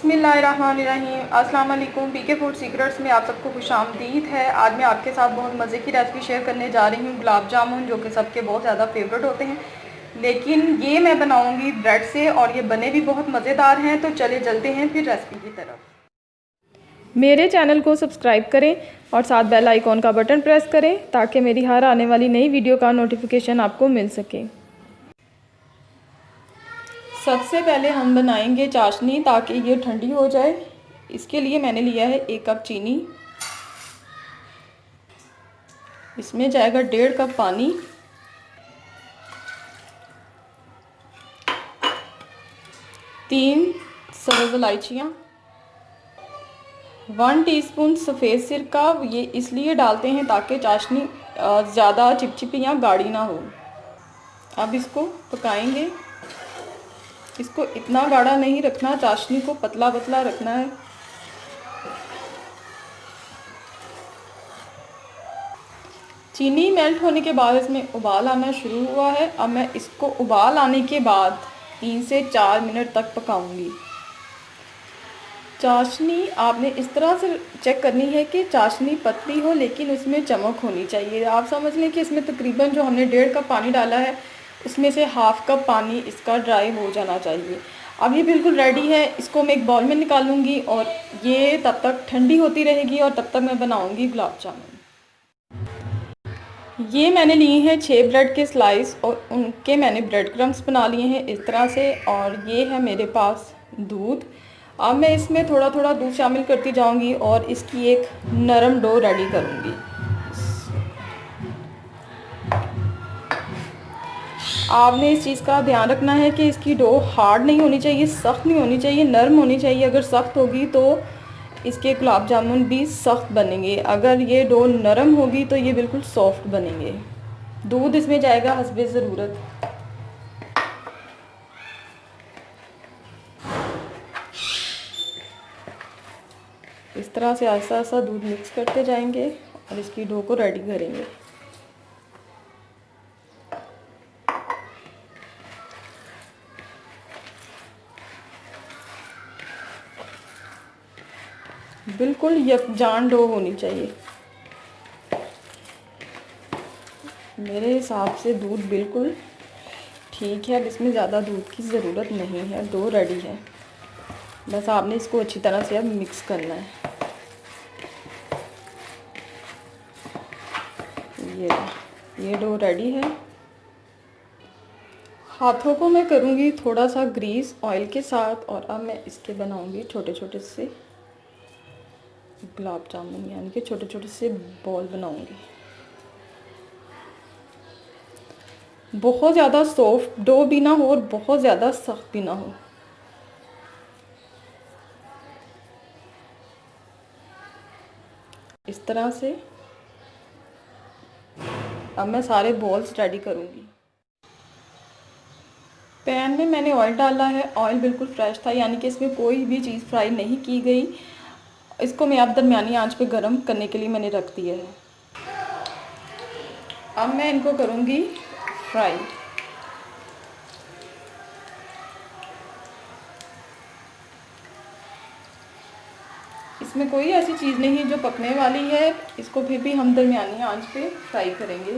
बिस्मिल्लाहिर्रहमानिर्रहीम। अस्सलाम वालेकुम। पीके फूड सीक्रेट्स में आप सबको खुश आमदीद है। आज मैं आपके साथ बहुत मज़े की रेसिपी शेयर करने जा रही हूँ, गुलाब जामुन, जो कि सबके बहुत ज़्यादा फेवरेट होते हैं। लेकिन ये मैं बनाऊँगी ब्रेड से और ये बने भी बहुत मज़ेदार हैं। तो चले चलते हैं फिर रेसिपी की तरफ। मेरे चैनल को सब्सक्राइब करें और साथ बेल आइकॉन का बटन प्रेस करें ताकि मेरी हर आने वाली नई वीडियो का नोटिफिकेशन आपको मिल सके। सबसे पहले हम बनाएंगे चाशनी ताकि ये ठंडी हो जाए। इसके लिए मैंने लिया है 1 कप चीनी, इसमें जाएगा 1.5 कप पानी, 3 सब्ज़ इलायचियाँ, 1 टीस्पून सफ़ेद सिरका। ये इसलिए डालते हैं ताकि चाशनी ज़्यादा चिपचिपी या गाढ़ी ना हो। अब इसको पकाएंगे। इसको इतना गाढ़ा नहीं रखना, चाशनी को पतला पतला रखना है। चीनी मेल्ट होने के बाद इसमें उबाल आना शुरू हुआ है। अब मैं इसको उबाल आने के बाद 3 से 4 मिनट तक पकाऊंगी। चाशनी आपने इस तरह से चेक करनी है कि चाशनी पतली हो लेकिन उसमें चमक होनी चाहिए। आप समझ लें कि इसमें तकरीबन जो हमने 1.5 कप पानी डाला है उसमें से हाफ़ कप पानी इसका ड्राई हो जाना चाहिए। अब ये बिल्कुल रेडी है। इसको मैं एक बाउल में निकालूंगी और ये तब तक ठंडी होती रहेगी और तब तक मैं बनाऊंगी गुलाब जामुन। ये मैंने लिए हैं 6 ब्रेड के स्लाइस और उनके मैंने ब्रेड क्रम्स बना लिए हैं इस तरह से। और ये है मेरे पास दूध। अब मैं इसमें थोड़ा थोड़ा दूध शामिल करती जाऊंगी और इसकी एक नरम डो रेडी करूंगी। आपने इस चीज़ का ध्यान रखना है कि इसकी डो हार्ड नहीं होनी चाहिए, सख्त नहीं होनी चाहिए, नरम होनी चाहिए। अगर सख्त होगी तो इसके गुलाब जामुन भी सख्त बनेंगे, अगर ये डो नरम होगी तो ये बिल्कुल सॉफ्ट बनेंगे। दूध इसमें जाएगा हस्बे ज़रूरत। इस तरह से आहिस्ता आहिस्ता दूध मिक्स करते जाएंगे और इसकी डो को रेडी करेंगे। बिल्कुल यकजान डो होनी चाहिए। मेरे हिसाब से दूध बिल्कुल ठीक है। अब इसमें ज़्यादा दूध की ज़रूरत नहीं है, डो रेडी है। बस आपने इसको अच्छी तरह से अब मिक्स करना है। ये डो रेडी है। हाथों को मैं करूँगी थोड़ा सा ग्रीस ऑयल के साथ और अब मैं इसके बनाऊँगी छोटे छोटे से गुलाब जामुन, यानी कि छोटे छोटे से बॉल बनाऊँगी। बहुत ज़्यादा सॉफ्ट डो भी ना हो और बहुत ज़्यादा सख्त भी ना हो। इस तरह से अब मैं सारे बॉल्स रेडी करूँगी। पैन में मैंने ऑयल डाला है। ऑयल बिल्कुल फ्रेश था, यानी कि इसमें कोई भी चीज़ फ्राई नहीं की गई। इसको मैं अब दरमियानी आंच पे गरम करने के लिए मैंने रख दिया है। अब मैं इनको करूँगी फ्राई। इसमें कोई ऐसी चीज़ नहीं है जो पकने वाली है। इसको फिर भी हम दरमियानी आंच पे फ्राई करेंगे,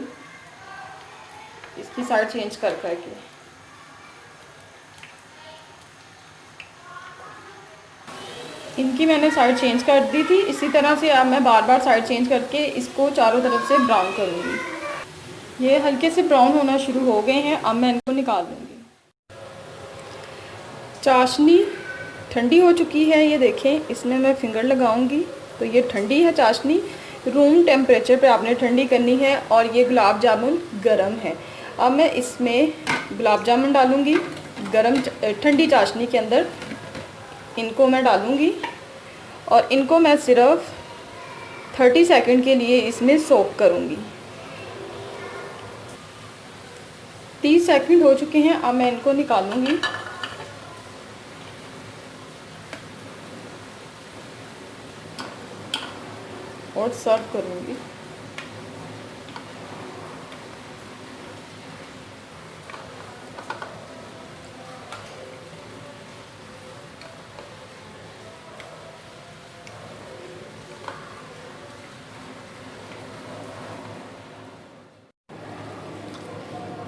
इसकी साइड चेंज कर करके। इनकी मैंने साइड चेंज कर दी थी। इसी तरह से अब मैं बार बार साइड चेंज करके इसको चारों तरफ से ब्राउन करूँगी। ये हल्के से ब्राउन होना शुरू हो गए हैं। अब मैं इनको निकाल दूँगी। चाशनी ठंडी हो चुकी है, ये देखें। इसमें मैं फिंगर लगाऊंगी तो ये ठंडी है चाशनी। रूम टेम्परेचर पे आपने ठंडी करनी है और ये गुलाब जामुन गरम है। अब मैं इसमें गुलाब जामुन डालूंगी गरम ठंडी चाशनी के अंदर। इनको मैं डालूंगी और इनको मैं सिर्फ 30 सेकंड के लिए इसमें सोक करूंगी। 30 सेकंड हो चुके हैं। अब मैं इनको निकालूंगी और सर्व करूंगी।